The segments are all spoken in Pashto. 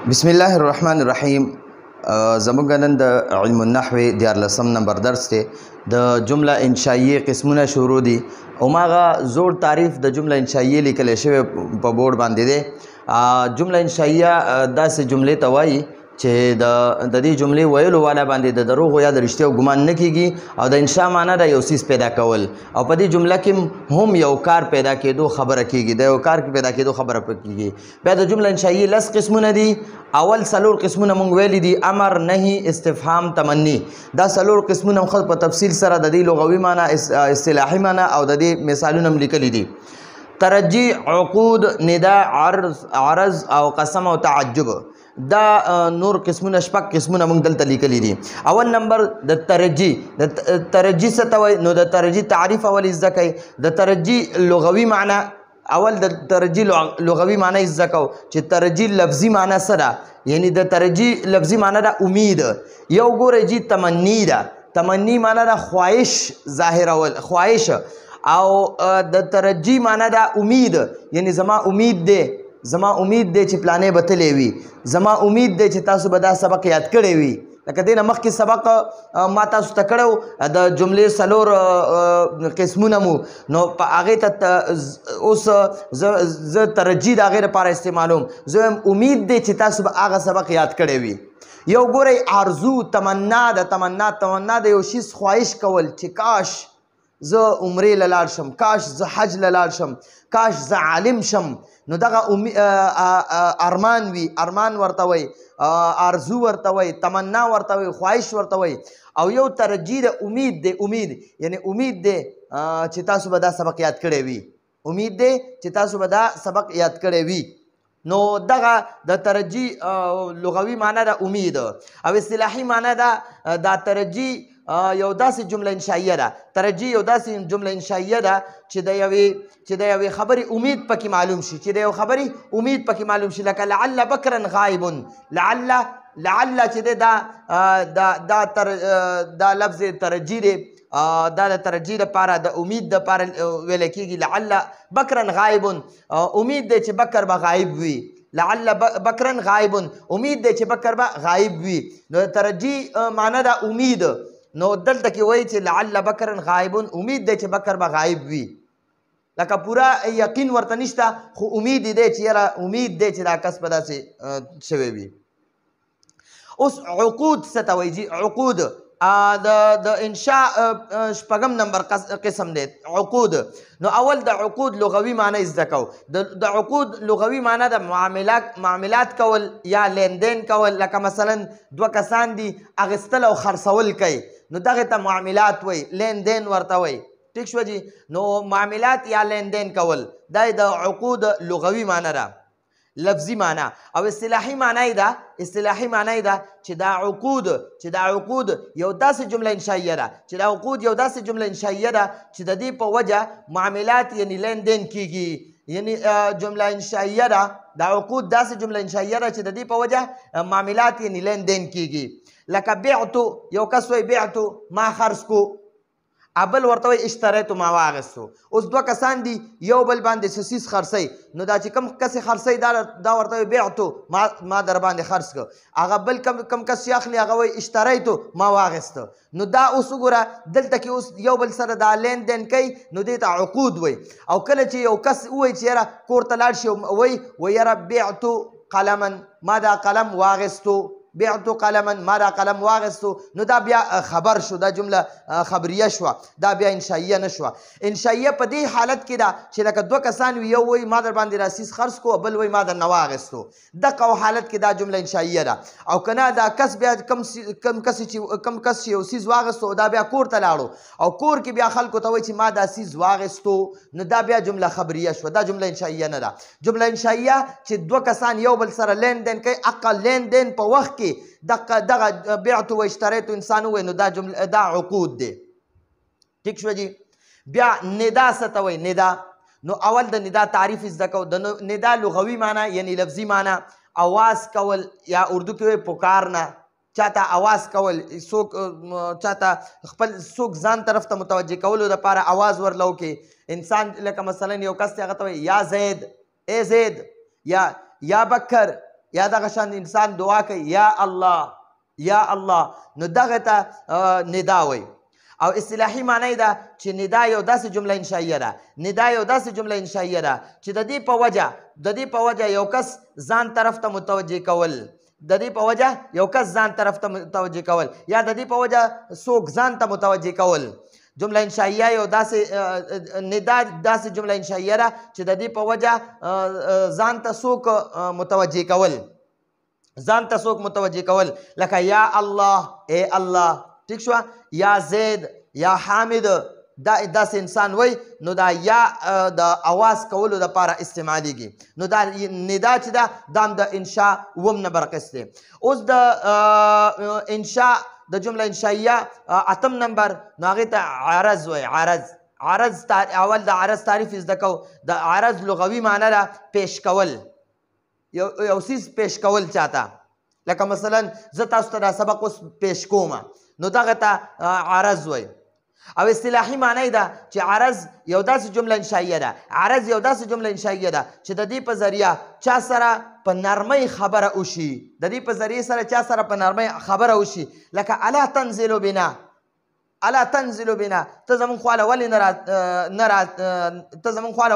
بسم الله الرحمن الرحیم. زموږ نن د علم النحو 14 نمبر درس دی. د جمله انشائیه قسمونه شروع دي او ماغه زوړ تعریف د جمله انشائیه لیکل شوی په بورډ باندې دی. جمله انشائیه داسې جملې ته وایي چې د دې جملې ویلو والا باندې د دروغ یا د رښتیا ګمان نه کیږي او د انشاء معنی د یو څیز پیدا کول او په دې جمله کې هم یو کار پیدا کېدو خبره کیږي، د یو کار پیدا کېدو خبره کیږي. بیا د جمله انشائیه لس قسمونه دي. اول څلور قسمونه مونږ ویلي دي: امر، نهي، استفهام، تمنی. دا څلور قسمونه خو په تفصیل سره د دې لغوي معنی، اصطلاحي معنی او د دې مثالونه هم لیکلي دي. ترجی، عقود، ندا، عرض او قسم او تعجب. دا نور قسمونه شپږ قسمونه موږ دلته لیکلي دي. اول نمبر د ترجی. د ترجی څه ته وایي؟ نو د ترجی تعریف اول زده کوي. د ترجی لغوي معنی اول د ترجی لغوي معنی زده کو چې ترجی لفظي معنی څه ده. یعنی د ترجی لفظي معنی ده امید. یو ګوره جی تمنی ده. تمنی معنی ده خواهش ظاهرول، خواهش. او د ترجی معنی ده امید. یعنی زما امید ده، زما امید دی چې پلانې به تللی وي، زما امید دی چې تاسو به دا سبق یاد کړی وي. لکه دې نه مخکې سبق ما تاسو ته کړی د جملې څلور قسمونه مو، نو په هغې ته اوس زه ترجیح د هغې لپاره استعمالوم. زه امید دی چې تاسو به هغه سبق یاد کړی وي. یو ګورئ آرزو، تمنا ده. تمنا د یو شیز خواهش کول چې کاش زه عمرې له لاړ شم، کاش زه حج له لاړ شم، کاش زه عالم شم. نو دغه ارمان وي، ارمان ورته وي، آرزو ورته وي، تمنا ورته وي، خواهش ورته وي. او یو ترجیح د امید دی. امید یعنی امید دی چې تاسو به دا سبق یاد کړی وي. امید دی چې تاسو به دا سبق یاد کړی وي. نو دغه د ترجیح لغوي معنی ده امید. او اصطلاحي معنی ده دا ترجیح یو داسې جمله انشائیه ده. ترجیح یو داسې جمله انشائیه ده چې د یوې خبرې امید پکې معلوم شي، چې د یو خبرې امید پکې معلوم شي. لکه لعل بکرا غائب. لعل چې دا لفظ ترجیح دی، دا د ترجیح لپاره د امید لپاره ویل کېږي. لعل بکرا غائب، امید دی چې بکر به غایب وي. لعل بکرا غائب، امید دی چې بکر به غایب وي. نو ترجیح معنی ده امید. نو دلته کې وایي چې لعل بکرا غائب، امید دی چې بکر به غایب وي. لکه پورا یقین ورته نشته خو امید دی چې یاره امید دی چې دا کس به داسې شوی وي. اوس عقود څه ته وایي جي؟ عقود د انشاء شپږم نمبر قسم دی عقود. نو اول د عقود لغوي معنی زده کو. د عقود لغوي معنی د معاملات کول یا لیندین کول. لکه مثلا دوه کسان دي اخیستل او خرڅول کوي، نو دغې ته معاملات وایي، لیندین ورته وایي. ٹھیک شو جی؟ نو معاملات یا لیندین کول دا د عقود لغوي معنی ده، لفظي معنی. او اصطلاحي معنی ده، اصطلاحي معنی ده چې دا عقود یو داسې جمله انشائیه ده، چې دا عقود یو داسې جمله انشائیه ده چې د دې په وجه معاملات یعنی لیندین کیږي. یعنی جمله انشائیه ده، دا عقود داسې جمله انشائیه ده چې د دې په وجه معاملات یعنی لیندین کیږي. لکه بعتو، یو کس وایي بعتو ما خرڅ کو، ابل ورته وایي اشتریتو ما واغستو. اوس دوه کسان دي یو بل باندې څه څیز خرڅوي، نو دا چې کوم کس یې خرڅوي دا ورته وایي بعتو ما در باندې خرڅ کړ. هغه بل کم کس چې اخلي هغه وایي اشتریتو ما واغسته. نو دا اوس وګوره دلته کې اوس یو بل سره دا لین دین کوي، نو دې ته عقود وایي. او کله چې یو کس ووایي چې یاره کور ته لاړ شي وایي یاره بعتو قلما، ما دا قلم واغستو، بعتو قلما ما دا قلم واغستو. نو دا بیا خبر شو، دا جمله خبریه شوه، دا بیا انشائیه نه شوه. انشائیه په دې حالت کې ده چې لکه دوه کسان وي، یو وایي ما در باندې راسیز خرڅ کو، بل وایي ما در نه واغستو. دغه حالت کې دا جمله انشائیه ده. او که نه دا کس بیا کم کس چې یو سیز واغستو دا بیا کور ته لاړو او کور کې بیا خلکو ته وایي چې ما دا سیز واغستو، نو دا بیا جمله خبریه شوه، دا جمله انشائیه نه ده. جمله انشائیه چې دوه کسان یو بل سره لین دین کوي، اقل لین دین په وخت دغه بعتو و اشتریتو انسان ووایي، نو دا عقود دی. ٹھیک شو جی؟ بیا ندا څه ته وایي؟ ندا. نو اول د ندا تعریف زده کو. د ندا لغوي معنی یعنی لفظي معنی اواز کول، یا اردو کې وایي پکارنا، چاته اواز کول، څوک چاته خپل څوک ځان طرف ته متوجه کولو دپاره اواز ورلو کې. انسان لکه مثلا یو کس دی هغه ته وایي یا زید، ای زید، یا بکر، یا دغه شان انسان دعا کوي یا الله یا الله، نو دغه ته ندا وایي. او اصطلاحي معنی ده چې ندا یو داسې جمله انشائیه ده، ندا یو داسې جمله انشائیه ده چې د دې په وجه یو کس ځان طرف ته متوجه کول، د دې په وجه یو کس ځان طرف ته متوجه کول، یا د دې په وجه څوک ځان ته متوجه کول. جمله انشائیه یو داسې ندا داسې جمله انشائیه ده چې د دې په وجه ځان ته څوک متوجه کول، ځان ته څوک متوجه کول، لکه یا الله ای الله، ٹھیک شو، یا زید یا حامد، دا داسې انسان وای، نو دا یا د اواز کولو دپاره استعمالیږي. نو دا ندا چې ده دا هم د انشاء اووم نمبر قسط دی. اوس د انشاء د جمله انشائیه اتم نمبر، نو هغې ته عرض وای. عرض اول د عرض تعریف زده کوو. د عرض لغوي معنی ده پیش کول، یو څیز پیش کول چاته، لکه مثلا زه تاسو ته دا سبق اوس پیش کوم، نو دغه ته عرض وای. او اصطلاحي معنی ده چې عرض یو داسې جمله انشائیه ده، عرض یو داسې جمله انشائیه ده چې د دې په ذریعه چا سره په نرمۍ خبره وشي، د دې په ذریعه سره چا سره په نرمۍ خبره وشي، لکه الا تنزل بنا، الا تنزل بنا، ته زمونږ خواله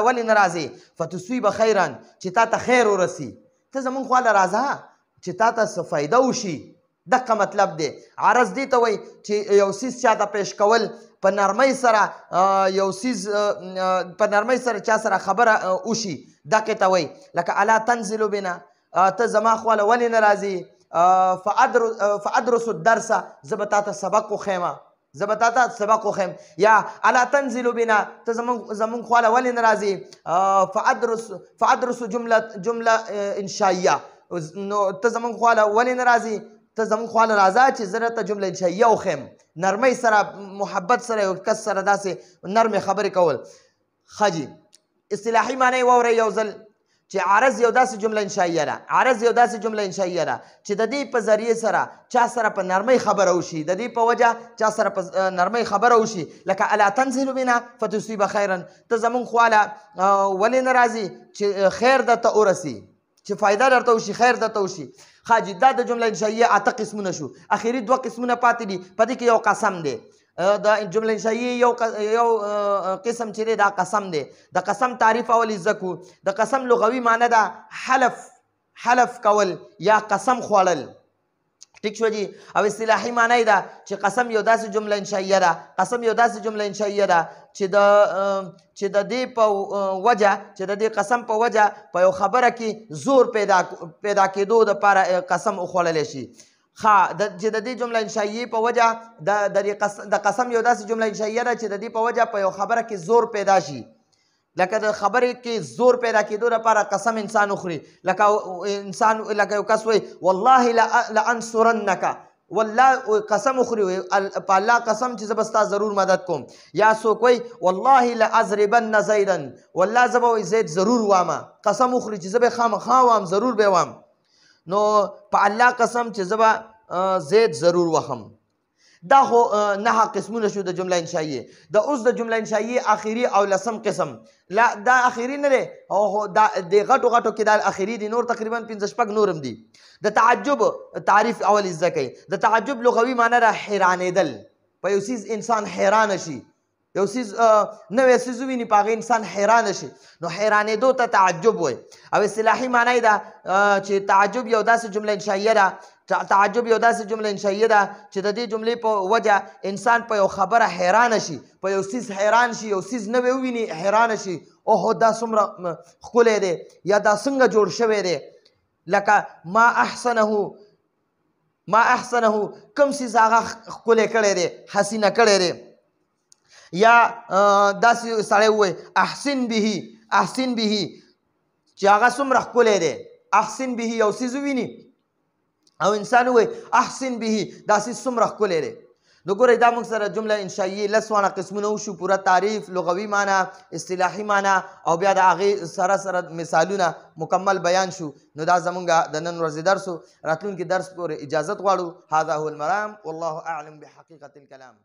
ولې نه راځې، فتصویب خیرا، چې تا ته خیر ورسي، ته زمونږ خواله راځه چې تا ته څه فایده وشي. دغه مطلب دی. عرض دې ته وایي چې یو څیز چاته پیش کول په نرمۍ سره، یو څیز په نرمۍ سره چا سره خبره وشي، دغې ته وایي. لکه الا تنزل بنا، ته زما خواله ولې نه راځې، فادرس الدرس، زه به تا ته سبق وښیم، یا الا تنزل بنا، ته زمونږ خواله ولې نه راځې، فادرس جمله انشائیه، نو ته زمونږ خواله ولې نه راځې، ته زمونږ خواله راځه چې زه درته جمله انشائیه وښیم. نرمۍ سره، محبت سره یو کس سره داسې نرمې خبرې کول. ښه جي، اصطلاحي معنی واورئ یو ځل چې عرض یو داسې جمله انشائیه ده، عرض یو داسې جمله انشائیه ده چې د دې په ذریعې سره چا سره په نرمۍ خبره وشي، د دې په وجه چا سره په نرمۍ خبره وشي، لکه الا تنزل بنا فتصیب خیرا، ته زمونږ خواله ولې نه راځي چې خیر درته ورسي، چې فایده درته وشي، خیر درته وشي. خاجي، دا د جمله انشائیه اته قسمونه شو. اخري دوه قسمونه پاتې دي، په دې کې یو قسم دی. د جمله انشائیه یو قسم چې دی دا قسم دی. د قسم تعریف اول زده کړو. د قسم لغوي معنی ده حلف کول یا قسم خوړل، ٹھیک شو جی. او اصطلاحي معنی ده چې قسم یو داسې جمله انشائیه ده، قسم یو داسې جمله انشائیه ده چې د دې په وجه، چې د دې قسم په وجه په یو خبره کې زور پیدا کېدو دپاره قسم وخوړلی شي. چې د دې جمله انشائیې په وجه د قسم یو داسې جمله انشائیه ده چې د دې په وجه په یو خبره کې زور پیدا شي، لکه د خبرې کې زور پیدا کېدو لپاره قسم انسان وخوري، لکه یو کس وایي والله لانصرنک، والله قسم وخوري، په الله قسم چې زه به ستا ضرور مدد کوم. یا څوک وایي والله لاضربن زیدا، والله زه به زید ضرور وامه، قسم وخوري چې زه به خامخا وام، ضرور به وام، نو په الله قسم چې زه به زید ضرور وخم. دا خو نه قسمونه شو د جمله انشائیه. د اوس د جمله انشائیه اخیری او لسم قسم، لا دا اخیری نه دی، او د غټو کې دا اخیری دي، نور تقریبا 5-6 نورم دي. د تعجب تعریف اول زده کوي. د تعجب لغوي معنی ده حیرانېدل، په یو څیز انسان حیران شي، یو څیز نوی څیز وویني په هغې انسان حیران شي، نو حیرانېدو ته تعجب وایي. او اصطلاحي معنی ده چې تعجب یو داسې جمله انشائیه ده، تعجب یو داسې جمله انشائیه ده چې د دې جملې په وجه انسان په یو خبره حیران شي، په یو څیز حیران شي، یو څیز نوی وویني حیران شي، اوهو دا څومره ښکلی دی، یا دا څنګه جوړ شوی دی، لکه ما احسنه، کوم څیز هغه ښکلی کړی دی، حسینه کړی دی. یا داسې سړی ووایي احسن به، چې هغه څومره ښکلی دی. احسن به یو څیز وویني او انسان وایي احسن به، دا څیز څومره ښکلی دی. نو ګورئ دا موږ سره جمله انشائیه 10 قسمونه وشو، پوره تعریف، لغوي معنی، اصطلاحي معنی، او بیا د هغې سره مثالونه مکمل بیان شو. نو دا زمونږ د نن ورځې درس و. راتلونکي درس پورې اجازت غواړو. هذا هو المرام، والله اعلم بحقیقة الکلام.